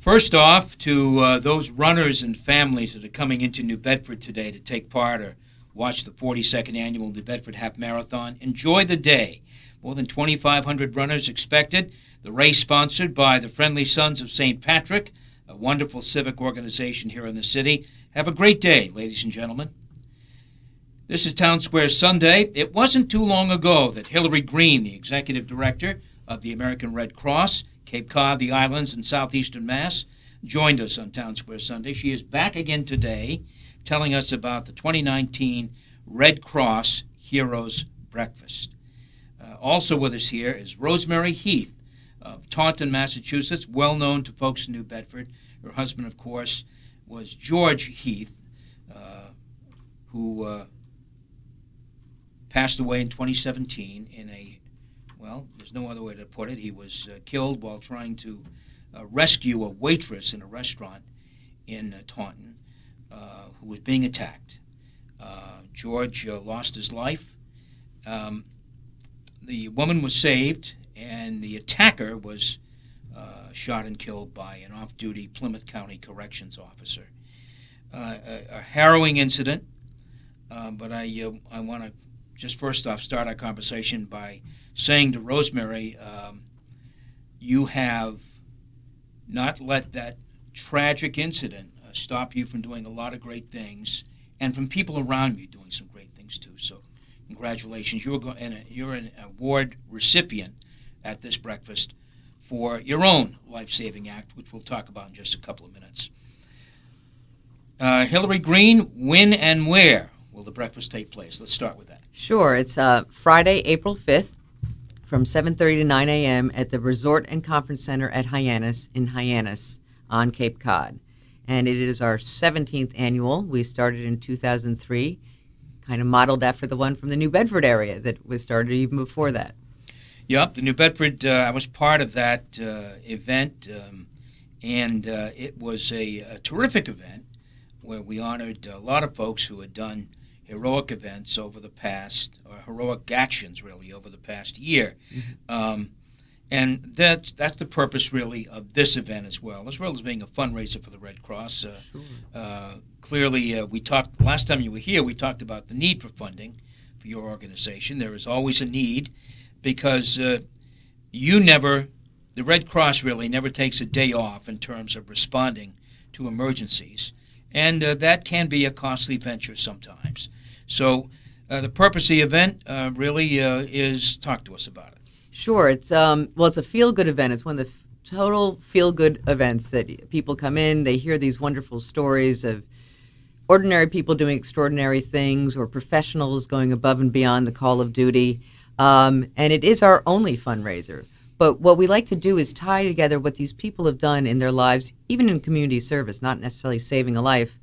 First off, to those runners and families that are coming into New Bedford today to take part or watch the 42nd Annual New Bedford Half Marathon, enjoy the day. More than 2,500 runners expected. The race sponsored by the Friendly Sons of St. Patrick, a wonderful civic organization here in the city. Have a great day, ladies and gentlemen. This is Townsquare Sunday. It wasn't too long ago that Hillary Green, the executive director of the American Red Cross, Cape Cod, the islands, and southeastern Mass, joined us on Townsquare Sunday. She is back again today telling us about the 2019 Red Cross Heroes Breakfast. Also with us here is Rosemary Heath of Taunton, Massachusetts, well known to folks in New Bedford. Her husband, of course, was George Heath, who passed away in 2017 in a, well, there's no other way to put it. He was killed while trying to rescue a waitress in a restaurant in Taunton who was being attacked. George lost his life. The woman was saved, and the attacker was shot and killed by an off-duty Plymouth County Corrections officer. A harrowing incident, but I want to just first off start our conversation by saying to Rosemary, you have not let that tragic incident stop you from doing a lot of great things, and from people around you doing some great things too. So congratulations. You're an award recipient at this breakfast for your own life-saving act, which we'll talk about in just a couple of minutes. Hillary Green, when and where will the breakfast take place? Let's start with that. Sure. It's Friday, April 5th from 7:30 to 9 a.m. at the Resort and Conference Center at Hyannis in Hyannis on Cape Cod. And it is our 17th annual. We started in 2003, kind of modeled after the one from the New Bedford area that was started even before that. Yep, the New Bedford, I was part of that event, and it was a terrific event where we honored a lot of folks who had done heroic events over the past, or heroic actions really, over the past year. Mm-hmm. And that's the purpose really of this event as well as being a fundraiser for the Red Cross. Sure. Clearly, we talked, last time you were here, we talked about the need for funding for your organization. There is always a need because the Red Cross really never takes a day off in terms of responding to emergencies. And that can be a costly venture sometimes. So the purpose of the event really is, talk to us about it. Sure. It's it's a feel-good event. It's one of the total feel-good events that people come in, they hear these wonderful stories of ordinary people doing extraordinary things or professionals going above and beyond the call of duty. And it is our only fundraiser. But what we like to do is tie together what these people have done in their lives, even in community service, not necessarily saving a life,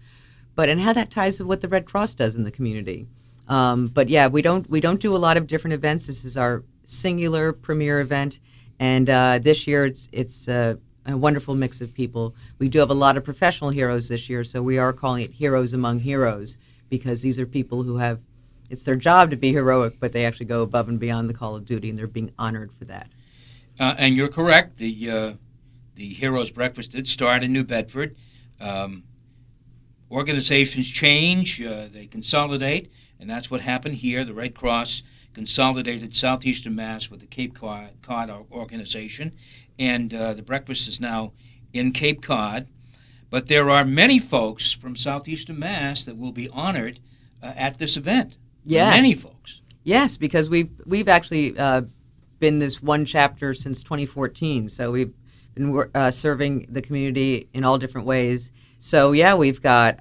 and how that ties to what the Red Cross does in the community. But yeah, we don't do a lot of different events. This is our singular premier event, and this year it's a wonderful mix of people. We do have a lot of professional heroes this year, so we are calling it Heroes Among Heroes, because these are people who have, it's their job to be heroic, but they actually go above and beyond the call of duty, and they're being honored for that. And you're correct. The Heroes Breakfast did start in New Bedford. Organizations change, they consolidate, and that's what happened here. The Red Cross consolidated southeastern Mass with the Cape Cod organization, and the breakfast is now in Cape Cod. But there are many folks from southeastern Mass that will be honored at this event. Yes. Many folks. Yes, because we've actually been this one chapter since 2014, so we've been serving the community in all different ways. So yeah, we've got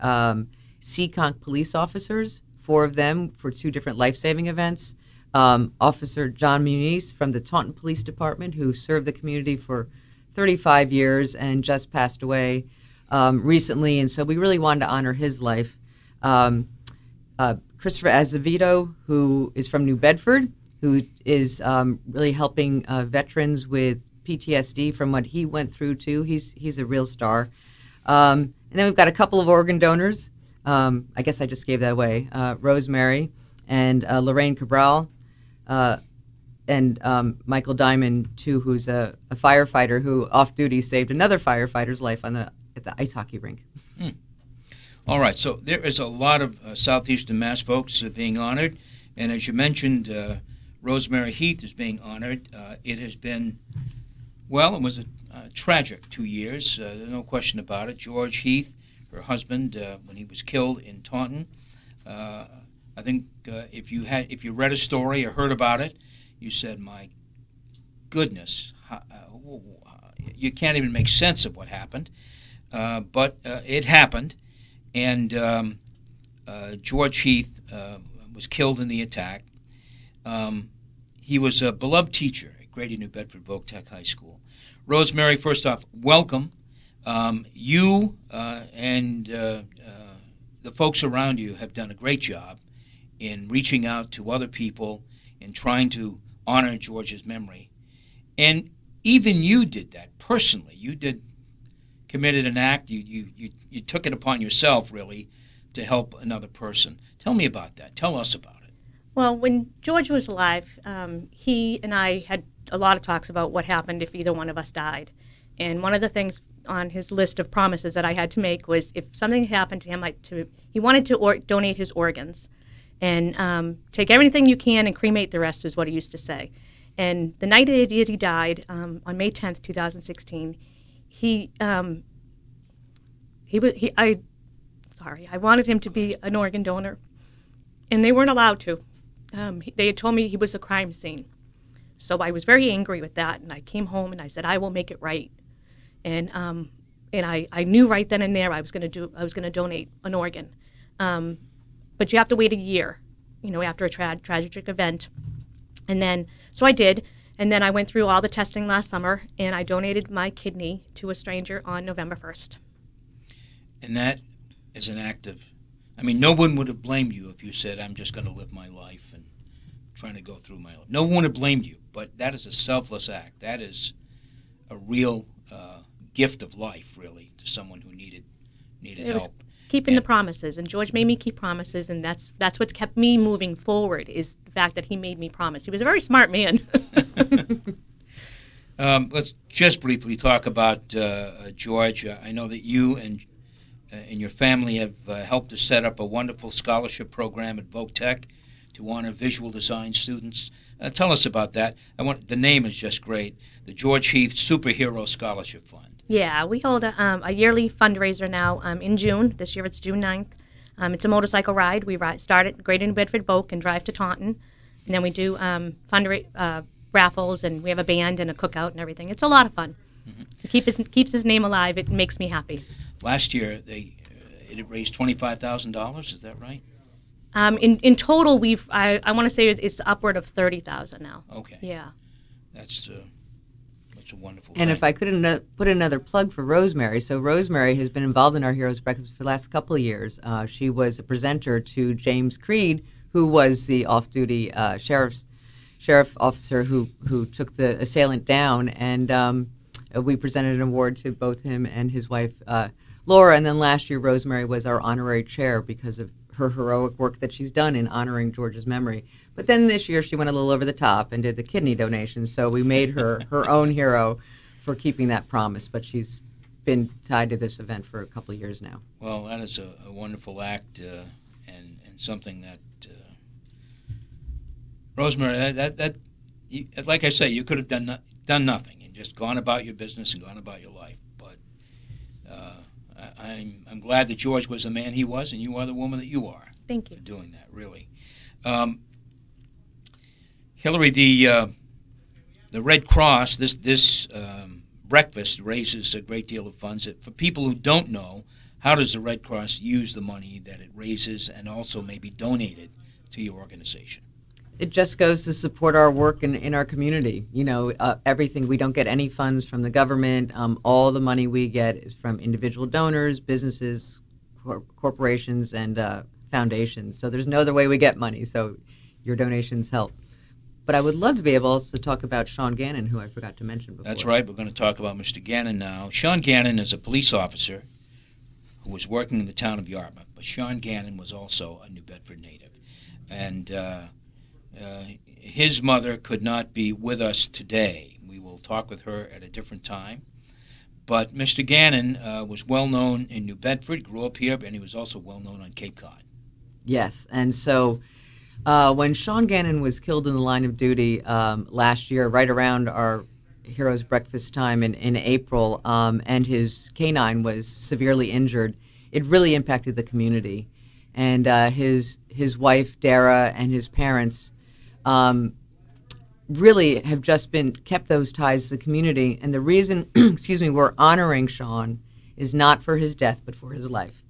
Seekonk police officers, 4 of them for 2 different life-saving events. Officer John Muniz from the Taunton Police Department, who served the community for 35 years and just passed away recently, and so we really wanted to honor his life. Christopher Azevedo, who is from New Bedford, who is really helping veterans with PTSD from what he went through too. He's a real star. And then we've got a couple of organ donors. I guess I just gave that away. Rosemary and Lorraine Cabral. and Michael Diamond, too, who's a firefighter who off duty saved another firefighter's life at the ice hockey rink. All right, so there is a lot of Southeastern Mass folks being honored, and as you mentioned, Rosemary Heath is being honored. It has been, well, it was a tragic 2 years, no question about it. George Heath, her husband, when he was killed in Taunton, I think if you read a story or heard about it, you said, "My goodness, you can't even make sense of what happened." But it happened, and George Heath was killed in the attack. He was a beloved teacher at Grady, New Bedford Voc-Tech High School. Rosemary, first off, welcome. You and the folks around you have done a great job in reaching out to other people and trying to honor George's memory. And even you did that personally. You committed an act. You took it upon yourself, really, to help another person. Tell me about that. Tell us about it. Well, when George was alive, he and I had a lot of talks about what happened if either one of us died. And one of the things on his list of promises that I had to make was if something happened to him, he wanted to donate his organs and take everything you can and cremate the rest, is what he used to say. And the night that he died, on May 10th, 2016, I wanted him to be an organ donor, and they weren't allowed to. They had told me he was a crime scene. So I was very angry with that, and I came home and I said, I will make it right. And I knew right then and there I was going to donate an organ. But you have to wait a year, after a tragic event. And then, so I did, and then I went through all the testing last summer, and I donated my kidney to a stranger on November 1st. And that is an act of, no one would have blamed you if you said, I'm just going to live my life and trying to go through my life. No one would have blamed you, but that is a selfless act. That is a real gift of life, really, to someone who needed help. Was keeping the promises, and George made me keep promises, and that's what's kept me moving forward, is the fact that he made me promise. He was a very smart man. Let's just briefly talk about George. I know that you and your family have helped to set up a wonderful scholarship program at Voc-Tech to honor visual design students. Tell us about that. The name is just great, the George Heath Superhero Scholarship Fund. Yeah, we hold a yearly fundraiser now in June. This year it's June 9th. It's a motorcycle ride. We start at Greater New Bedford Voc and drive to Taunton. And then we do raffles, and we have a band and a cookout and everything. It's a lot of fun. Mm-hmm. It keeps his name alive. It makes me happy. Last year it raised $25,000. Is that right? In total, I want to say it's upward of $30,000 now. Okay. Yeah. That's a wonderful And thing. if I could put another plug for Rosemary. So Rosemary has been involved in our Heroes Breakfast for the last couple of years. She was a presenter to James Creed, who was the off-duty sheriff officer who took the assailant down, and we presented an award to both him and his wife, Laura. And then last year, Rosemary was our honorary chair because of her heroic work that she's done in honoring George's memory. But then this year she went a little over the top and did the kidney donation, so we made her her own hero for keeping that promise. But she's been tied to this event for a couple of years now. Well, that is a wonderful act and something that, Rosemary, that like I say, you could have done nothing and just gone about your business and gone about your life. But I'm glad that George was the man he was, and you are the woman that you are. Thank you for doing that, really. Hillary, the Red Cross, this breakfast raises a great deal of funds. For people who don't know, how does the Red Cross use the money that it raises and also maybe donate it to your organization? It just goes to support our work in our community. Everything. We don't get any funds from the government. All the money we get is from individual donors, businesses, corporations, and foundations. So there's no other way we get money. So your donations help. But I would love to be able also to talk about Sean Gannon, who I forgot to mention before. That's right. We're going to talk about Mr. Gannon now. Sean Gannon is a police officer who was working in the town of Yarmouth. But Sean Gannon was also a New Bedford native. And his mother could not be with us today. We will talk with her at a different time. But Mr. Gannon was well known in New Bedford, grew up here, and he was also well known on Cape Cod. Yes, and so when Sean Gannon was killed in the line of duty last year, right around our Heroes Breakfast time in April, and his canine was severely injured, it really impacted the community. And his wife, Dara, and his parents really have just kept those ties to the community. And the reason, excuse me, we're honoring Sean is not for his death, but for his life.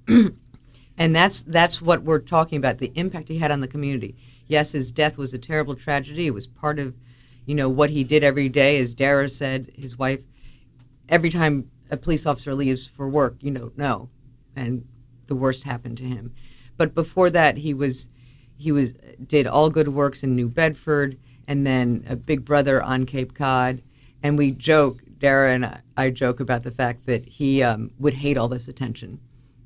And that's what we're talking about, the impact he had on the community. Yes, his death was a terrible tragedy. It was part of, what he did every day. As Dara said, his wife, every time a police officer leaves for work, no. And the worst happened to him. But before that, he did all good works in New Bedford, and then a Big Brother on Cape Cod. And we joke, Dara and I joke about the fact that he would hate all this attention.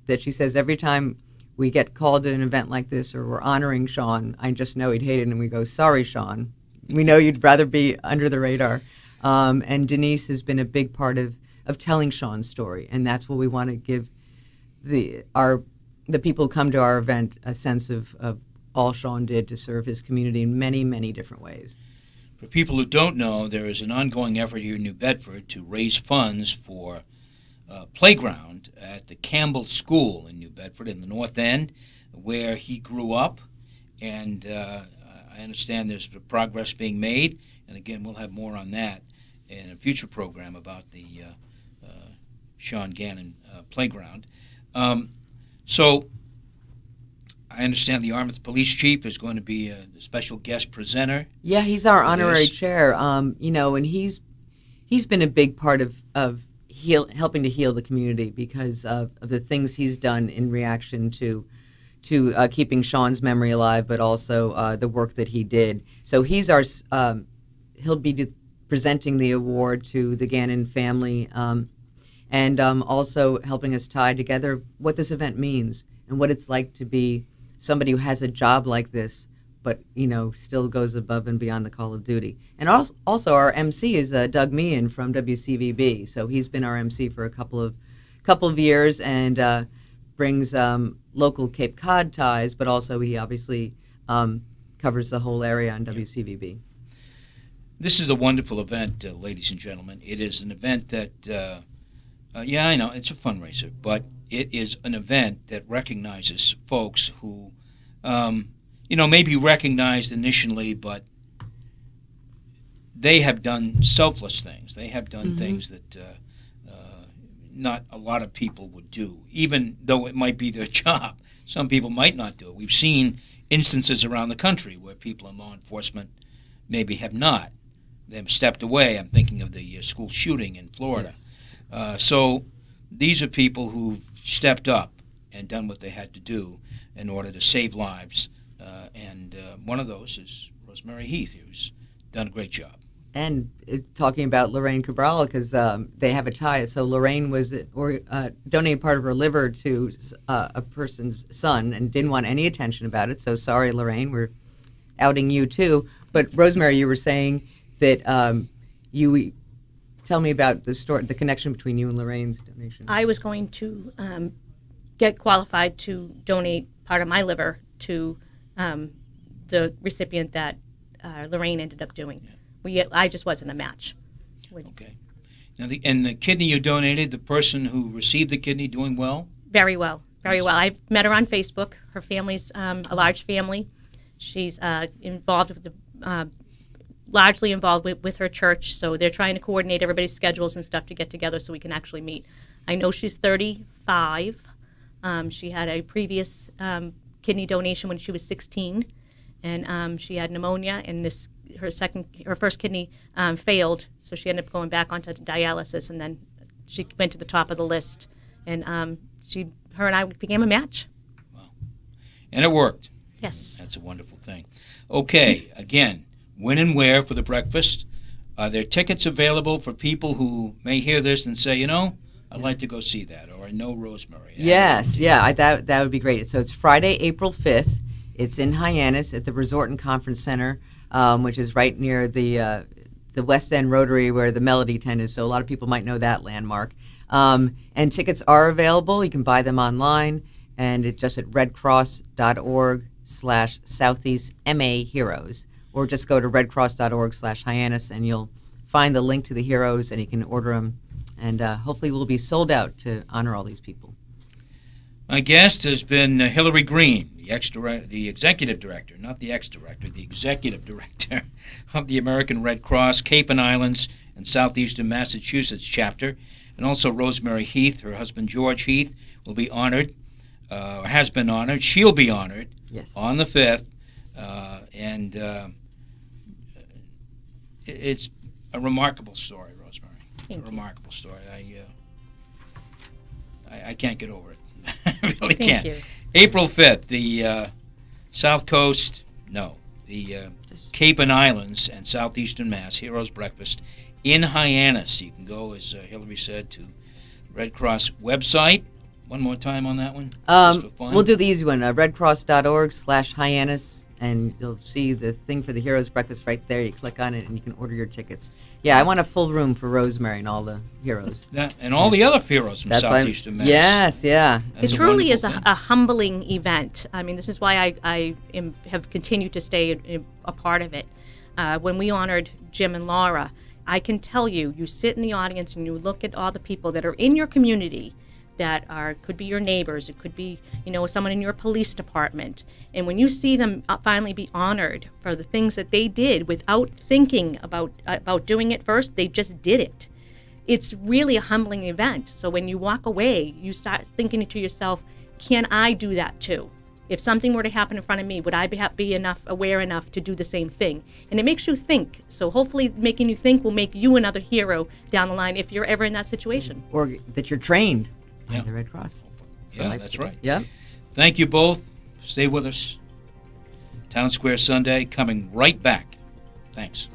That she says every time we get called to an event like this or we're honoring Sean, I just know he'd hate it. And we go, sorry, Sean. We know you'd rather be under the radar. And Denise has been a big part of telling Sean's story. And that's what we want to give the people who come to our event a sense of all Sean did to serve his community in many, many different ways. For people who don't know, there is an ongoing effort here in New Bedford to raise funds for playground at the Campbell School in New Bedford in the North End, where he grew up. And I understand there's progress being made. And again, we'll have more on that in a future program about the Sean Gannon playground. So I understand the Yarmouth Police Chief is going to be a special guest presenter. Yeah, he's our honorary chair. And he's been a big part of helping to heal the community because of the things he's done in reaction to keeping Sean's memory alive, but also the work that he did. So he's he'll be presenting the award to the Gannon family, and also helping us tie together what this event means and what it's like to be somebody who has a job like this, but still goes above and beyond the call of duty. And also our MC is Doug Meehan from WCVB, so he's been our MC for a couple of years and brings local Cape Cod ties, but also he obviously covers the whole area on WCVB. This is a wonderful event, ladies and gentlemen. It is an event that, yeah, I know, it's a fundraiser, but it is an event that recognizes folks who, maybe recognized initially, but they have done selfless things. They have done things that not a lot of people would do, even though it might be their job. Some people might not do it. We've seen instances around the country where people in law enforcement maybe have not. They've stepped away. I'm thinking of the school shooting in Florida. Yes. So these are people who've stepped up and done what they had to do in order to save lives. And one of those is Rosemary Heath, who's done a great job. And talking about Lorraine Cabral, because they have a tie. So Lorraine donated part of her liver to a person's son and didn't want any attention about it. So sorry, Lorraine, we're outing you too. But Rosemary, you were saying that you tell me about the connection between you and Lorraine's donation. I was going to get qualified to donate part of my liver to the recipient that Lorraine ended up doing. Yeah. I just wasn't a match. Okay. Now, the kidney you donated, the person who received the kidney doing well? Very well, very well. I've met her on Facebook. Her family's a large family. She's involved with largely involved with her church, so they're trying to coordinate everybody's schedules and stuff to get together so we can actually meet. I know she's 35. She had a previous kidney donation when she was 16, and she had pneumonia, and her first kidney failed, so she ended up going back onto dialysis, and then she went to the top of the list, and her and I became a match. Wow. And it worked. Yes. That's a wonderful thing. Okay, again, when and where for the breakfast? Are there tickets available for people who may hear this and say, I'd like to go see that, or I know Rosemary? Yes, that would be great. So it's Friday, April 5th, It's in Hyannis at the Resort and Conference Center, which is right near the West End Rotary where the Melody Tent is, so a lot of people might know that landmark. And tickets are available. You can buy them online, and it's just at redcross.org/SoutheastMA or just go to redcross.org/Hyannis, and you'll find the link to the heroes, and you can order them. And hopefully we'll be sold out to honor all these people. My guest has been Hillary Green, the executive director, not the ex-director, the executive director of the American Red Cross, Cape and Islands and Southeastern Massachusetts chapter, and also Rosemary Heath. Her husband, George Heath, will be honored, or has been honored. She'll be honored on the 5th, and it's a remarkable story, Rosemary. Thank a you. Remarkable story. I can't get over it. I really Thank can't. you. April 5th, the South Coast, the Cape and Islands and Southeastern Mass Heroes Breakfast in Hyannis. You can go, as Hillary said, to the Red Cross website. One more time on that one. Just for fun. We'll do the easy one, redcross.org/Hyannis, and you'll see the thing for the Heroes Breakfast right there. You click on it, and you can order your tickets. Yeah, I want a full room for Rosemary and all the heroes. And all the other heroes from Southeastern Mass. Yes, yeah. It truly is a humbling event. I mean, this is why I have continued to stay a part of it. When we honored Jim and Laura, I can tell you, you sit in the audience and you look at all the people that are in your community that could be your neighbors, it could be, someone in your police department. And when you see them finally be honored for the things that they did without thinking about doing it first, they just did it. It's really a humbling event. So when you walk away, you start thinking to yourself, can I do that too? If something were to happen in front of me, would I be aware enough to do the same thing? And it makes you think. So hopefully making you think will make you another hero down the line if you're ever in that situation. Or that you're trained by the Red Cross. Yeah, that's right. Yeah. Thank you both. Stay with us. Townsquare Sunday coming right back. Thanks.